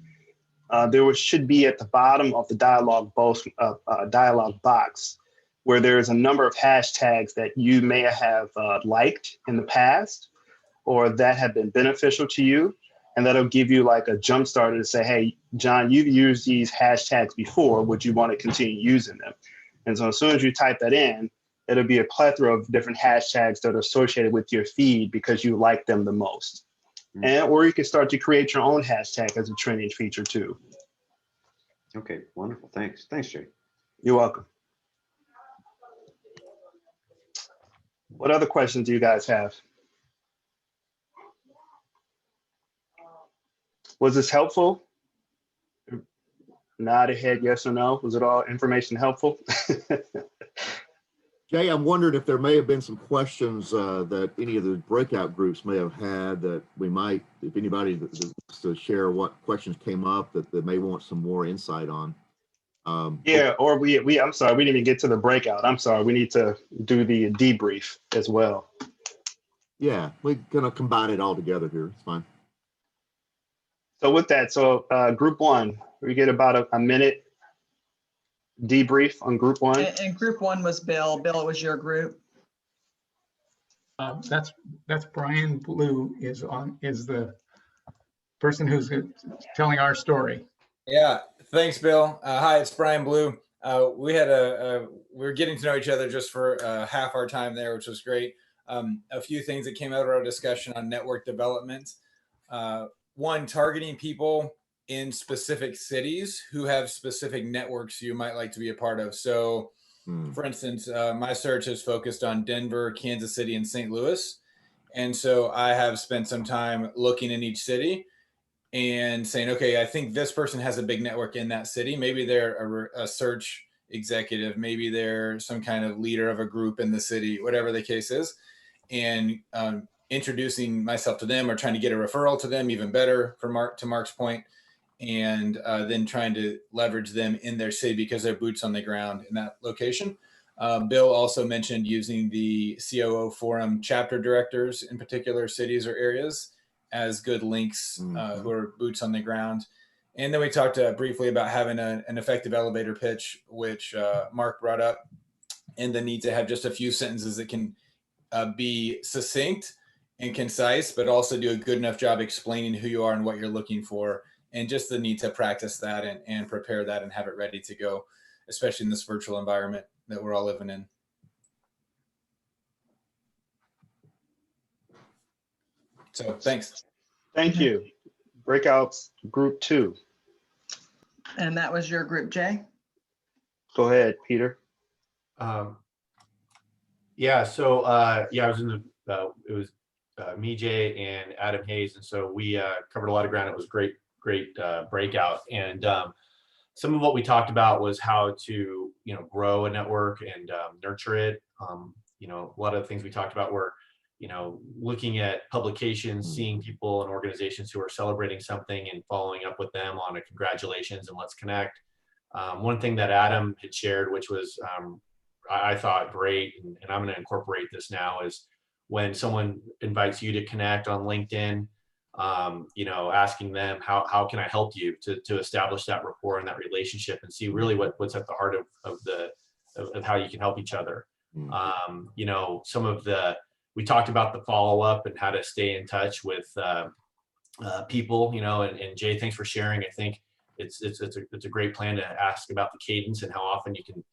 should be at the bottom of the dialog box where there's a number of hashtags that you may have liked in the past or that have been beneficial to you. And that'll give you like a jump starter to say, hey, John, you've used these hashtags before. Would you want to continue using them? And so as soon as you type that in, it'll be a plethora of different hashtags that are associated with your feed because you like them the most. Or you can start to create your own hashtag as a trending feature too. Okay, wonderful. Thanks, Jay. You're welcome. What other questions do you guys have? Was this helpful? Nod ahead, yes or no. Was it all information helpful? Jay, I'm wondering if there may have been some questions that any of the breakout groups may have had that we might, if anybody wants to share what questions came up that they may want some more insight on. Yeah, or I'm sorry, we didn't even get to the breakout. I'm sorry, we need to do the debrief as well. Yeah, we're gonna combine it all together here. It's fine. So with that, group one, we get about a minute debrief on group one. And group one was Bill. Bill, it was your group. That's Brian Blue is the person who's telling our story. Yeah, thanks, Bill. Hi, it's Brian Blue. We were getting to know each other just for half our time there, which was great. A few things that came out of our discussion on network development. One, targeting people in specific cities who have specific networks you might like to be a part of. So, for instance, my search is focused on Denver, Kansas City, and St. Louis. And so I have spent some time looking in each city and saying, okay, I think this person has a big network in that city. Maybe they're a search executive. Maybe they're some kind of leader of a group in the city, whatever the case is. And introducing myself to them or trying to get a referral to them, even better, to Mark's point, and then trying to leverage them in their city because they're boots on the ground in that location. Bill also mentioned using the COO forum chapter directors in particular cities or areas as good links who are boots on the ground. And then we talked briefly about having an effective elevator pitch, which Mark brought up, and the need to have just a few sentences that can be succinct and concise, but also do a good enough job explaining who you are and what you're looking for, and just the need to practice that and prepare that and have it ready to go, especially in this virtual environment that we're all living in. So thanks. Thank you. Breakouts group two. And that was your group, Jay? Go ahead, Peter. Yeah, so I was in it was me, Jay, and Adam Hayes, and so we covered a lot of ground. It was great breakout, and some of what we talked about was how to grow a network and nurture it. A lot of the things we talked about were looking at publications, seeing people and organizations who are celebrating something and following up with them on a congratulations and let's connect. One thing that Adam had shared, which was I thought great, and I'm going to incorporate this now, is when someone invites you to connect on LinkedIn, asking them how can I help you to establish that rapport and that relationship and see really what's at the heart of how you can help each other. We talked about the follow-up and how to stay in touch with people, and Jay, thanks for sharing. I think it's a great plan to ask about the cadence and how often you can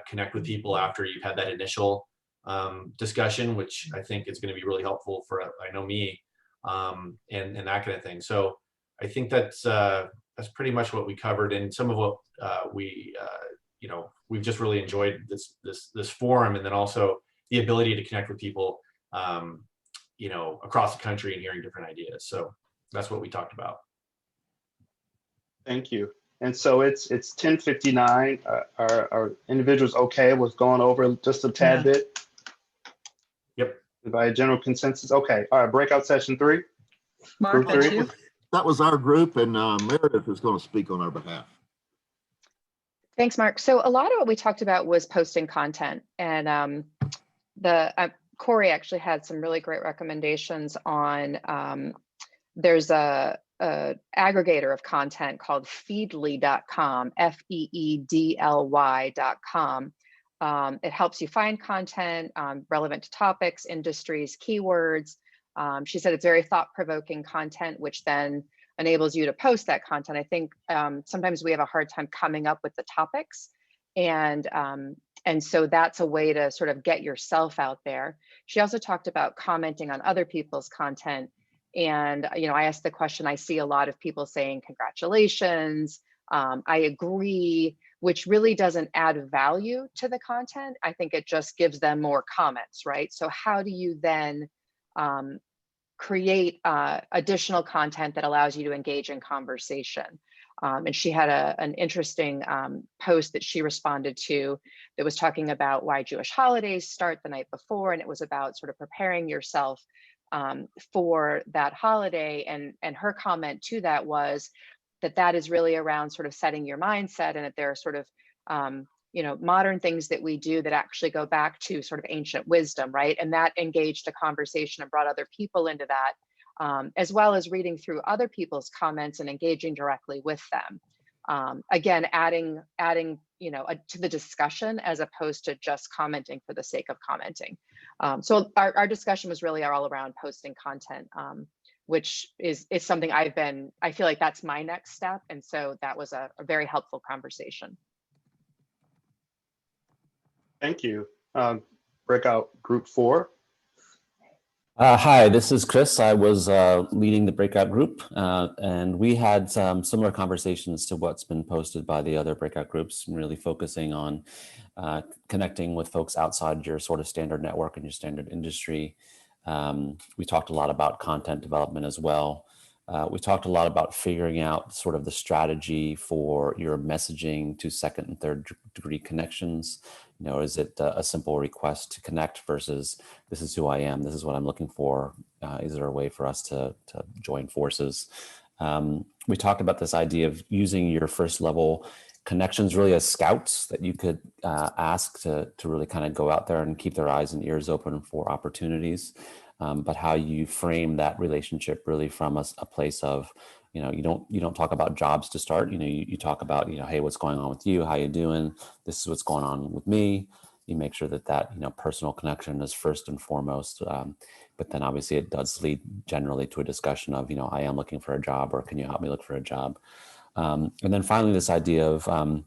connect with people after you've had that initial discussion, which I think is going to be really helpful for, I know me, and that kind of thing. So I think that's pretty much what we covered, and some of what we've just really enjoyed this forum, and then also the ability to connect with people, across the country and hearing different ideas. So that's what we talked about. Thank you. And so it's 10:59. Are individuals okay with going over just a tad bit? Yep. By general consensus. Okay. All right. Breakout session 3. Mark, that's you. That was our group, and Meredith is going to speak on our behalf. Thanks, Mark. So a lot of what we talked about was posting content, and Corey actually had some really great recommendations on. There's a aggregator of content called feedly.com, feedly.com. It helps you find content relevant to topics, industries, keywords. She said it's very thought-provoking content, which then enables you to post that content. I think sometimes we have a hard time coming up with the topics, and so that's a way to sort of get yourself out there. She also talked about commenting on other people's content. And, I asked the question, I see a lot of people saying, congratulations, I agree, which really doesn't add value to the content. I think it just gives them more comments, right? So how do you then create additional content that allows you to engage in conversation? And she had an interesting post that she responded to that was talking about why Jewish holidays start the night before. And it was about sort of preparing yourself for that holiday. And her comment to that was that is really around sort of setting your mindset, and that there are sort of, modern things that we do that actually go back to sort of ancient wisdom, right? And that engaged a conversation and brought other people into that. as well as reading through other people's comments and engaging directly with them. Again, adding to the discussion as opposed to just commenting for the sake of commenting. So our discussion was really all around posting content, which is something I feel like that's my next step. And so that was a very helpful conversation. Thank you. Breakout group 4. Hi, this is Chris. I was leading the breakout group, and we had some similar conversations to what's been posted by the other breakout groups, really focusing on connecting with folks outside your sort of standard network and your standard industry. We talked a lot about content development as well. We talked a lot about figuring out sort of the strategy for your messaging to second and third degree connections. You know, is it a simple request to connect versus this is who I am, this is what I'm looking for? Is there a way for us to join forces? We talked about this idea of using your first level connections really as scouts that you could ask to really kind of go out there and keep their eyes and ears open for opportunities. But how you frame that relationship really from a place of, you know, you don't talk about jobs to start. You know, you talk about, you know, hey, what's going on with you? How you doing? This is what's going on with me. You make sure that you know, personal connection is first and foremost. But then obviously it does lead generally to a discussion of, you know, I am looking for a job, or can you help me look for a job? And then finally, this idea of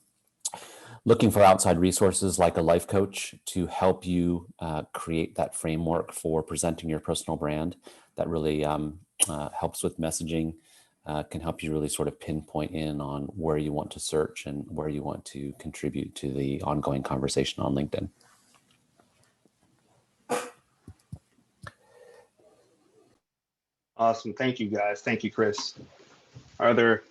looking for outside resources like a life coach to help you create that framework for presenting your personal brand that really helps with messaging, can help you really sort of pinpoint in on where you want to search and where you want to contribute to the ongoing conversation on LinkedIn. Awesome. Thank you, guys. Thank you, Chris. Are there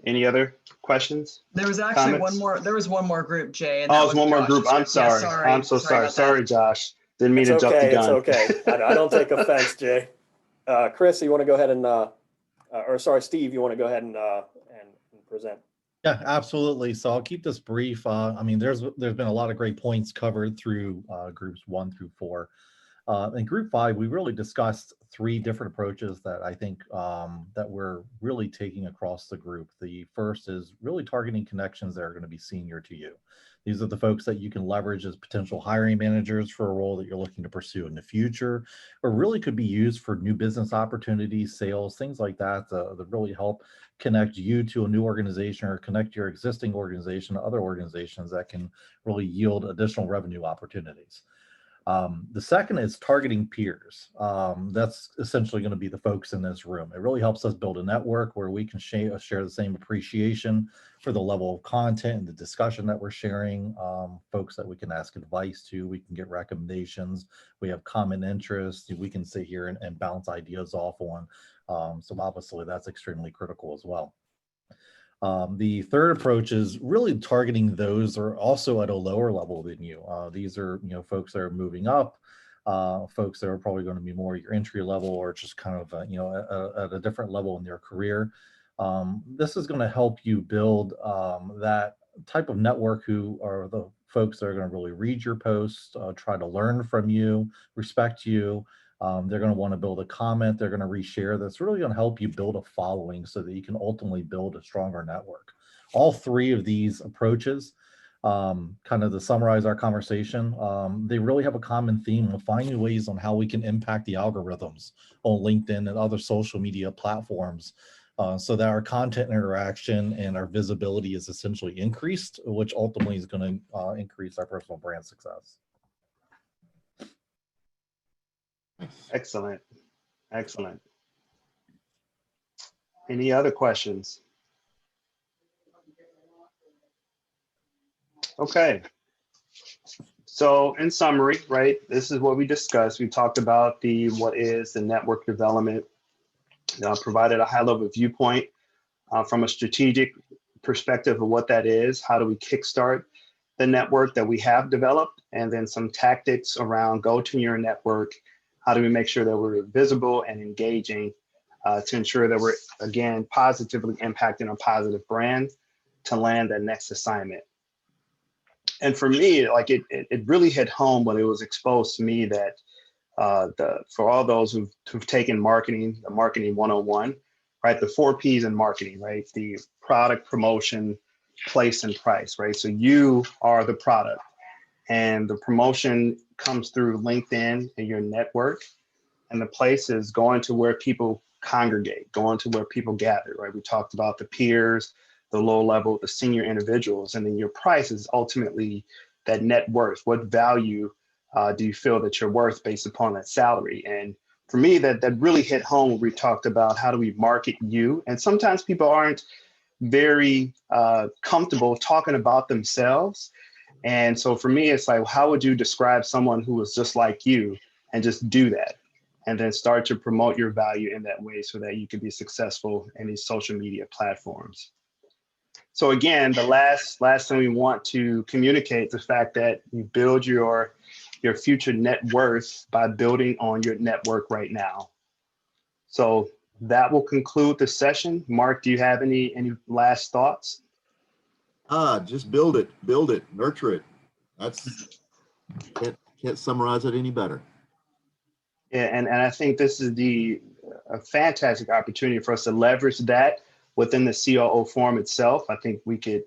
any other questions? There was actually comments? one more. There was one more group, Jay. And Oh, that it was one more group. Josh's I'm group. Yeah, sorry. I'm so sorry. about Sorry, that. Josh. Didn't mean to jump the gun. It's okay. I don't take offense, Jay. Chris, you want to go ahead and, or sorry, Steve, you want to go ahead and present? Yeah, absolutely. So I'll keep this brief. I mean, there's been a lot of great points covered through groups 1 through 4. In group 5, we really discussed 3 different approaches that I think that we're really taking across the group. The first is really targeting connections that are going to be senior to you. These are the folks that you can leverage as potential hiring managers for a role that you're looking to pursue in the future, or really could be used for new business opportunities, sales, things like that, that really help connect you to a new organization or connect your existing organization to other organizations that can really yield additional revenue opportunities. The second is targeting peers. That's essentially going to be the folks in this room. It really helps us build a network where we can share the same appreciation for the level of content and the discussion that we're sharing, folks that we can ask advice to, we can get recommendations, we have common interests, we can sit here and bounce ideas off on. So obviously that's extremely critical as well. The third approach is really targeting those that are also at a lower level than you. These are, you know, folks that are moving up, folks that are probably going to be more your entry level or just kind of, you know, at a different level in their career. This is going to help you build that type of network who are the folks that are going to really read your posts, try to learn from you, respect you. They're going to want to build a comment. They're going to reshare. That's really going to help you build a following so that you can ultimately build a stronger network. All 3 of these approaches, kind of to summarize our conversation, they really have a common theme of finding ways on how we can impact the algorithms on LinkedIn and other social media platforms so that our content interaction and our visibility is essentially increased, which ultimately is going to increase our personal brand success. Excellent. Excellent. Any other questions? Okay. So in summary, right, this is what we discussed. We talked about what is the network development, provided a high level viewpoint from a strategic perspective of what that is. How do we kickstart the network that we have developed? And then some tactics around go to your network. How do we make sure that we're visible and engaging to ensure that we're, again, positively impacting a positive brand to land that next assignment? And for me, like it really hit home when it was exposed to me that for all those who've taken marketing, the marketing 101, right? The 4 Ps in marketing, right? The product, promotion, place, and price, right? So you are the product, and the promotion comes through LinkedIn and your network, and the place is going to where people congregate, going to where people gather, right? We talked about the peers, the low level, the senior individuals, and then your price is ultimately that net worth. What value do you feel that you're worth based upon that salary? And for me, that really hit home when we talked about how do we market you. And sometimes people aren't very comfortable talking about themselves. And so for me, it's like, how would you describe someone who was just like you, and just do that? And then start to promote your value in that way so that you can be successful in these social media platforms. So again, the last thing we want to communicate, the fact that you build your future net worth by building on your network right now. So that will conclude the session. Mark, do you have any last thoughts? Just build it, nurture it. That's can't summarize it any better. Yeah, and I think this is a fantastic opportunity for us to leverage that within the COO forum itself. I think we could,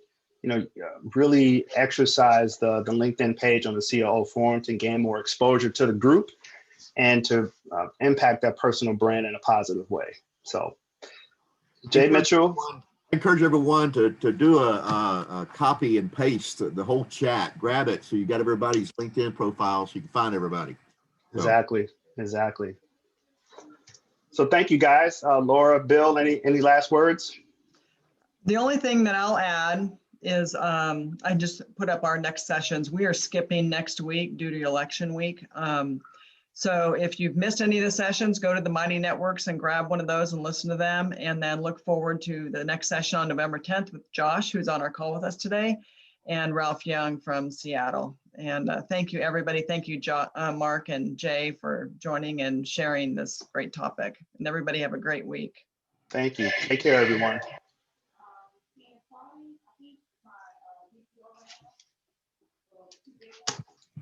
really exercise the LinkedIn page on the COO forum to gain more exposure to the group and to impact that personal brand in a positive way. So, Jay Mitchell. I encourage everyone to do a copy and paste the whole chat. Grab it so you got everybody's LinkedIn profile so you can find everybody. So. Exactly. So thank you guys. Laura, Bill, any last words? The only thing that I'll add is I just put up our next sessions. We are skipping next week due to election week. So if you've missed any of the sessions, go to the Mighty Networks and grab one of those and listen to them, and then look forward to the next session on November 10th with Josh, who's on our call with us today, and Ralph Young from Seattle. And thank you, everybody. Thank you, Mark and Jay, for joining and sharing this great topic. And everybody have a great week. Thank you. Take care, everyone.